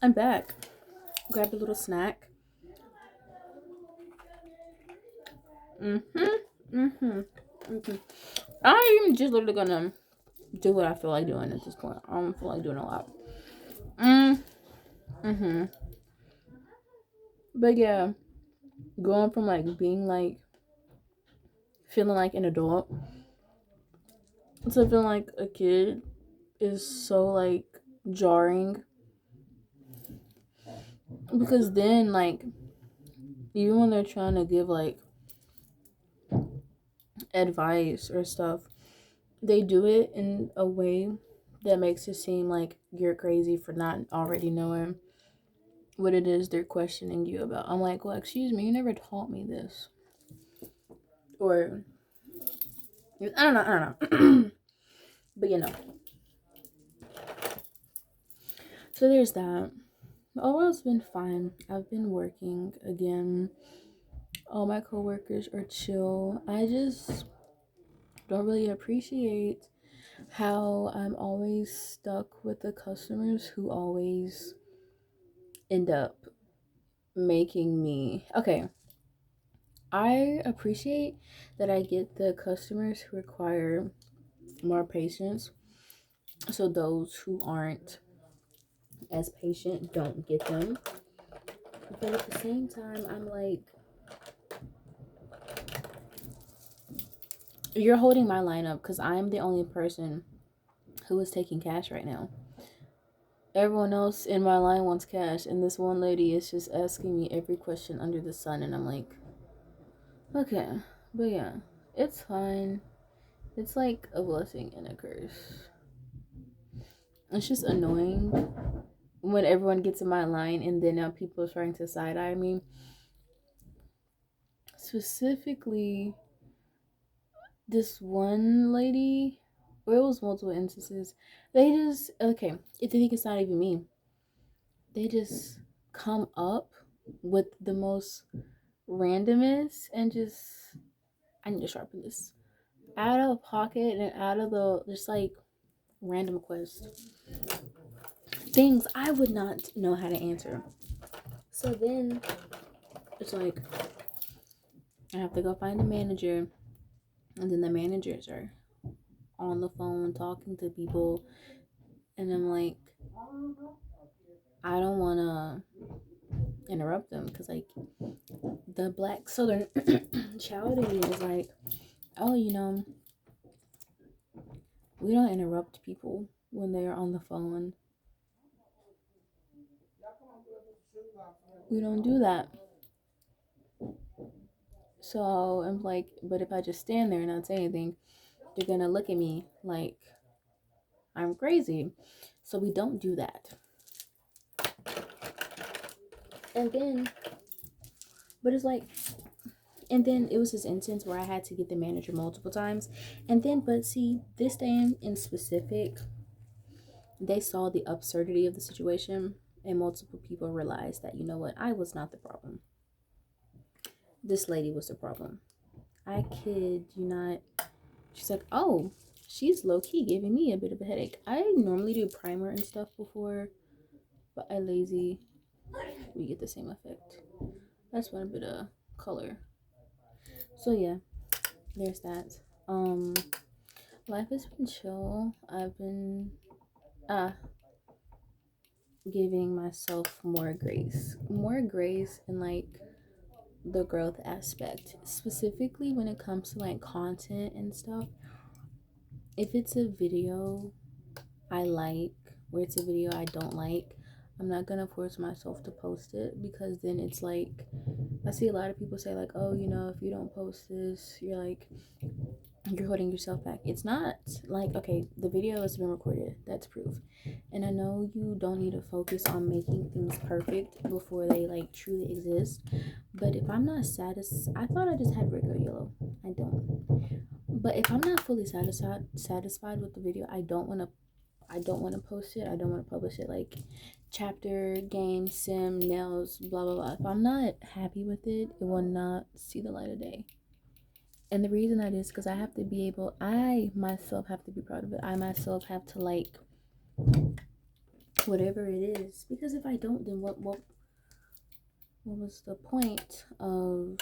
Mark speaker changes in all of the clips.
Speaker 1: I'm back. Grab a little snack. I'm just literally gonna do what I feel like doing at this point. I don't feel like doing a lot. Mm, mm-hmm. But yeah, going from like being like feeling like an adult to feeling like a kid is so like jarring because then like even when they're trying to give like advice or stuff, they do it in a way that makes it seem like you're crazy for not already knowing what it is they're questioning you about. I'm like, well, excuse me, you never taught me this. Or I don't know. But So there's that. Overall, it's been fine. I've been working again. All my coworkers are chill. I just don't really appreciate how I'm always stuck with the customers who always end up making me okay. I appreciate that I get the customers who require more patience, so those who aren't as patient don't get them. But at the same time, I'm like, you're holding my line up because I'm the only person who is taking cash right now. Everyone else in my line wants cash, and this one lady is just asking me every question under the sun, and I'm like, okay, but yeah, it's fine. It's like a blessing and a curse. It's just annoying when everyone gets in my line, and then now people are trying to side eye me. Specifically, this one lady, or it was multiple instances. They just okay. If they think it's not even me, they just come up with the most randomness and just I need to sharpen this out of pocket and out of the just like random quest things I would not know how to answer. So then it's like I have to go find a manager, and then the managers are on the phone talking to people, and I'm like, I don't want to interrupt them because like the black southern child in me is like, oh, we don't interrupt people when they're on the phone. We don't do that. So I'm like, but if I just stand there and not say anything, they're gonna look at me like I'm crazy. So we don't do that. And then, but it's like, and then it was this instance where I had to get the manager multiple times. And then, but see, this day in specific, they saw the absurdity of the situation, and multiple people realized that, you know what, I was not the problem. This lady was the problem. I kid you not. She's like, oh, she's low key giving me a bit of a headache. I normally do primer and stuff before, but I lazy. We get the same effect. That's one bit of color. So yeah, there's that. Um, life has been chill. I've been uh giving myself more grace, and like the growth aspect, specifically when it comes to like content and stuff. If it's a video I like, or it's a video I don't like, I'm not gonna force myself to post it because then it's like I see a lot of people say like, oh, if you don't post this, you're holding yourself back. It's not like, okay, the video has been recorded. That's proof. And I know you don't need to focus on making things perfect before they like truly exist. But if I'm not satisfied, I thought I just had regular yellow. I don't. But if I'm not fully satisfied with the video, I don't want to post it. I don't want to publish it like chapter, game, sim, nails, blah blah blah. If I'm not happy with it, it will not see the light of day. And the reason that is because I myself have to be proud of it. I myself have to like whatever it is. Because if I don't, then what was the point of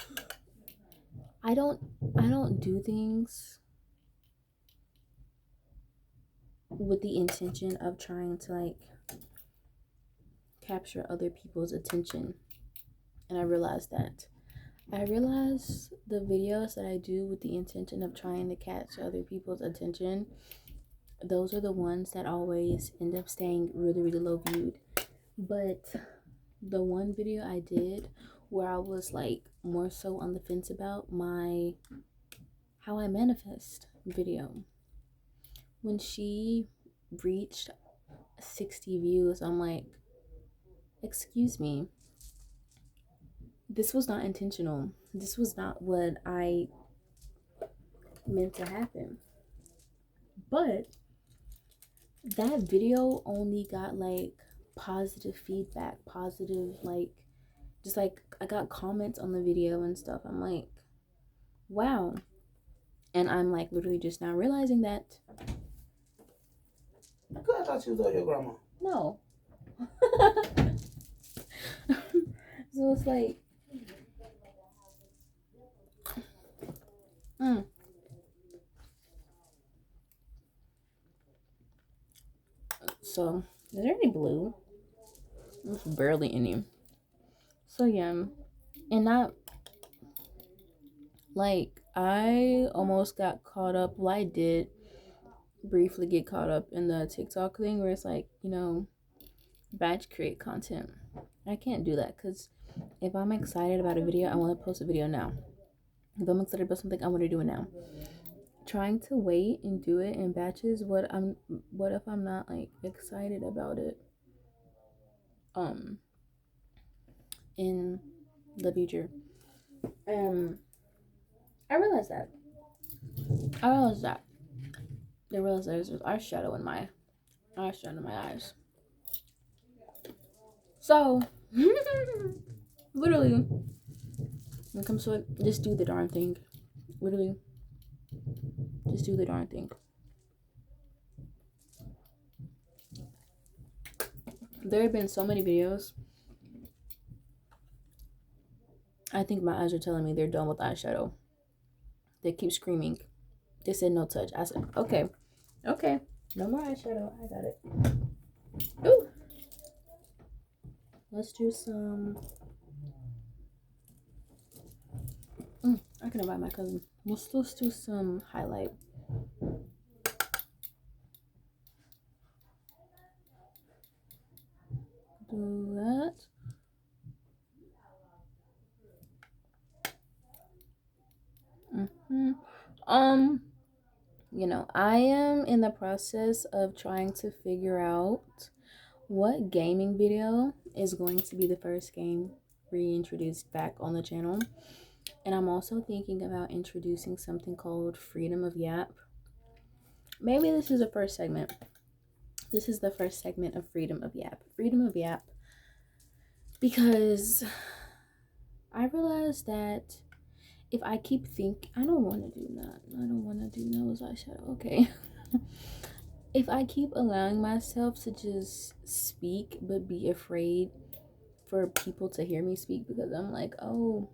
Speaker 1: I don't do things with the intention of trying to like capture other people's attention. And I realized that. I realize the videos that I do with the intention of trying to catch other people's attention, those are the ones that always end up staying really, really low viewed. But the one video I did where I was like more so on the fence about my how I manifest video, when she reached 60 views, I'm like, excuse me, this was not intentional. This was not what I meant to happen. But that video only got like positive feedback, positive, like, just like I got comments on the video and stuff. I'm like, wow. And I'm like literally just now realizing that.
Speaker 2: I thought you was your grandma.
Speaker 1: No. So it's like, so is there any blue? There's barely any. So yeah, and not like I almost got caught up. Well, I did briefly get caught up in the TikTok thing where it's like, batch create content. I can't do that because if I'm excited about a video, I want to post a video now. If I'm excited about something, I want to do it now. Trying to wait and do it in batches, what if I'm not like excited about it in the future? I realized that. I realized that. I realized there's eyeshadow in my eyes. So literally, when it comes to it, just do the darn thing. Literally, just do the darn thing. There have been so many videos. I think my eyes are telling me they're done with eyeshadow. They keep screaming. They said no touch. I said, okay. No more eyeshadow. I got it. Ooh. Let's do some. I can invite my cousin. Let's do some highlight. Do that. I am in the process of trying to figure out what gaming video is going to be the first game reintroduced back on the channel. And I'm also thinking about introducing something called Freedom of Yap. Maybe this is the first segment. This is the first segment of Freedom of Yap. Freedom of Yap. Because I realized that if I keep thinking, I don't want to do that. I don't want to do nose eyeshadow. Okay. If I keep allowing myself to just speak but be afraid for people to hear me speak, because I'm like, oh,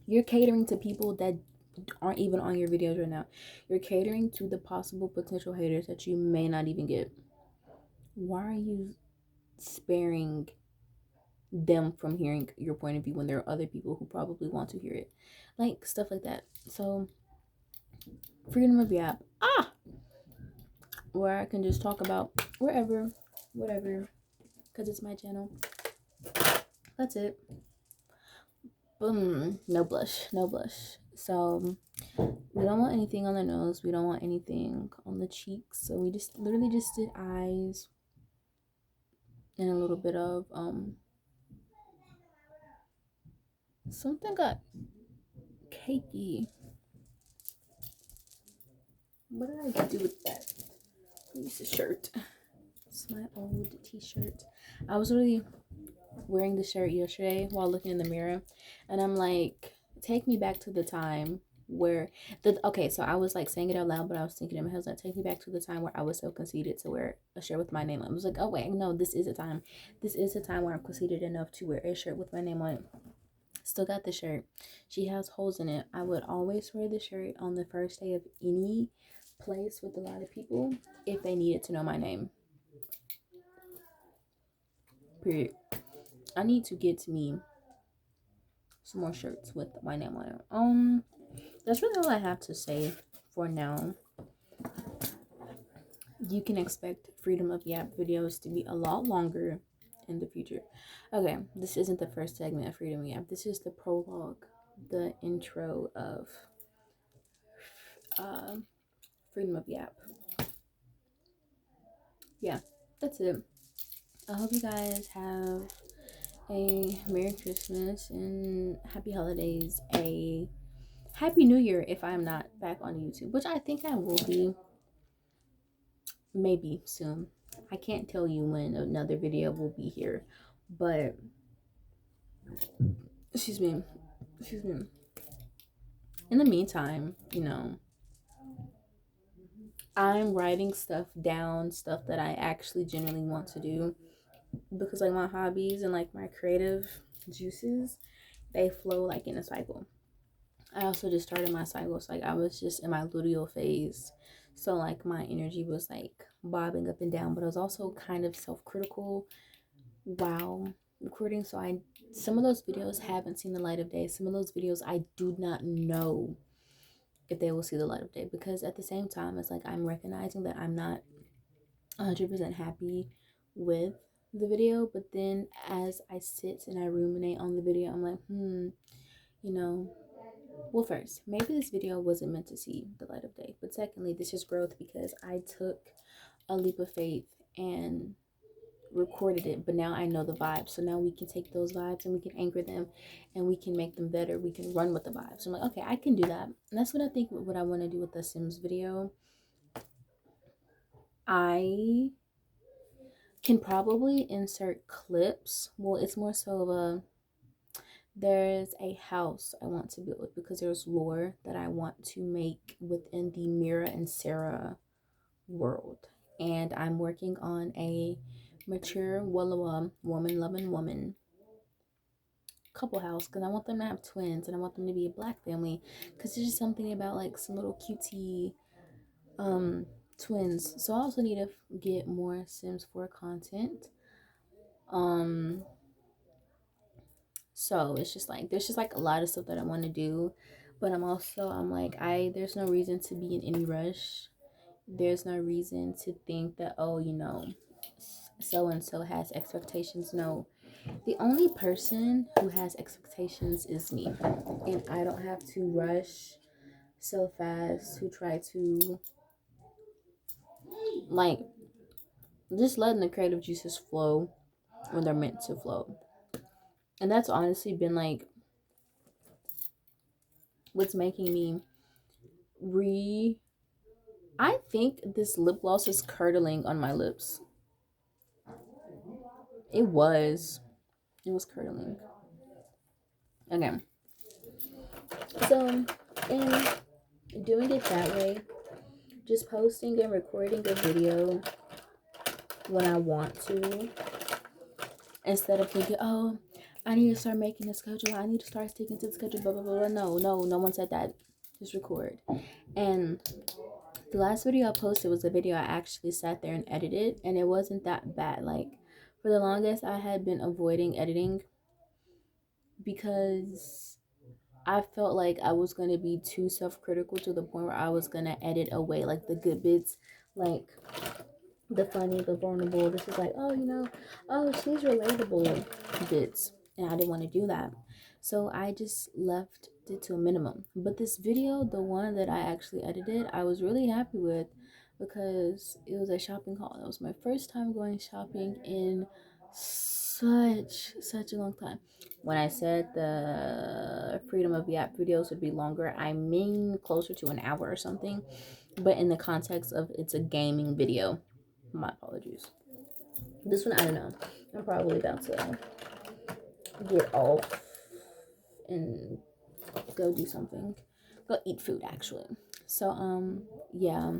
Speaker 1: you're catering to people that aren't even on your videos right now. You're catering to the possible potential haters that you may not even get. Why are you sparing them from hearing your point of view when there are other people who probably want to hear it? Like, stuff like that. So, Freedom of Yap. Where I can just talk about wherever, whatever, because it's my channel. That's it. Boom. No blush. So we don't want anything on the nose. We don't want anything on the cheeks. So we just literally just did eyes and a little bit of something got cakey. What did I do with that? Use the shirt. It's my old t-shirt. I was really wearing the shirt yesterday while looking in the mirror, and I'm like, take me back to the time where so I was like saying it out loud, but I was thinking in my head, like, take me back to the time where I was so conceited to wear a shirt with my name on it. I was like, oh wait, no, this is a time. This is a time where I'm conceited enough to wear a shirt with my name on it. Still got the shirt. She has holes in it. I would always wear the shirt on the first day of any place with a lot of people if they needed to know my name. Period. I need to get me some more shirts with my name on it. That's really all I have to say for now. You can expect Freedom of Yap videos to be a lot longer in the future. Okay, this isn't the first segment of Freedom of Yap. This is the prologue, the intro of uh, Freedom of Yap. Yeah, that's it. I hope you guys have a Merry Christmas and Happy Holidays, a Happy New Year if I'm not back on YouTube, which I think I will be maybe soon. I can't tell you when another video will be here, but excuse me. In the meantime, I'm writing stuff down, stuff that I actually genuinely want to do, because like my hobbies and like my creative juices, they flow like in a cycle. I also just started my cycle, so like I was just in my luteal phase, so like my energy was like bobbing up and down, but I was also kind of self-critical while recording. So some of those videos haven't seen the light of day. Some of those videos I do not know if they will see the light of day, because at the same time it's like I'm recognizing that I'm not 100% happy with the video, but then as I sit and I ruminate on the video, I'm like, you know, well, first, maybe this video wasn't meant to see the light of day, but secondly, this is growth because I took a leap of faith and recorded it, but now I know the vibes. So now we can take those vibes and we can anchor them and we can make them better. We can run with the vibes. So I'm like, okay, I can do that. And that's what I think what I want to do with the Sims video. I can probably insert clips. Well, it's more so of there's a house I want to build because there's lore that I want to make within the Mira and Sarah world. And I'm working on a mature Walla woman loving woman couple house because I want them to have twins and I want them to be a black family, because there's just something about like some little cutie twins. So I also need to get more Sims 4 content. So it's just like there's just like a lot of stuff that I want to do, but I'm like there's no reason to be in any rush. There's no reason to think that, oh, so and so has expectations. No, the only person who has expectations is me, and I don't have to rush so fast to try to like just letting the creative juices flow when they're meant to flow. And that's honestly been like what's making me I think this lip gloss is curdling on my lips. It was. It was curdling. Okay. So, in doing it that way, just posting and recording a video when I want to, instead of thinking, oh, I need to start making a schedule, I need to start sticking to the schedule, blah, blah, blah. No one said that. Just record. And the last video I posted was a video I actually sat there and edited, and it wasn't that bad. Like, for the longest, I had been avoiding editing because I felt like I was going to be too self-critical to the point where I was going to edit away like the good bits, like the funny, the vulnerable. This is like, oh, she's relatable bits. And I didn't want to do that. So I just left it to a minimum. But this video, the one that I actually edited, I was really happy with because it was a shopping haul. It was my first time going shopping in such a long time. When I said the Freedom of Yap videos would be longer, I mean closer to an hour or something. But in the context of it's a gaming video. My apologies. This one, I don't know. I'm probably about to get off and go do something. go eat food actually. So yeah.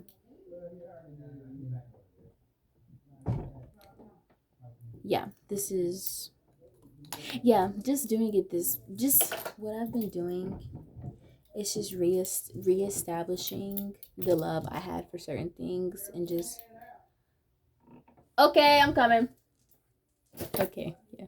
Speaker 1: Yeah, this is, yeah, just doing it, this just what I've been doing. It's just reestablishing the love I had for certain things and just, okay, I'm coming. Okay, yeah.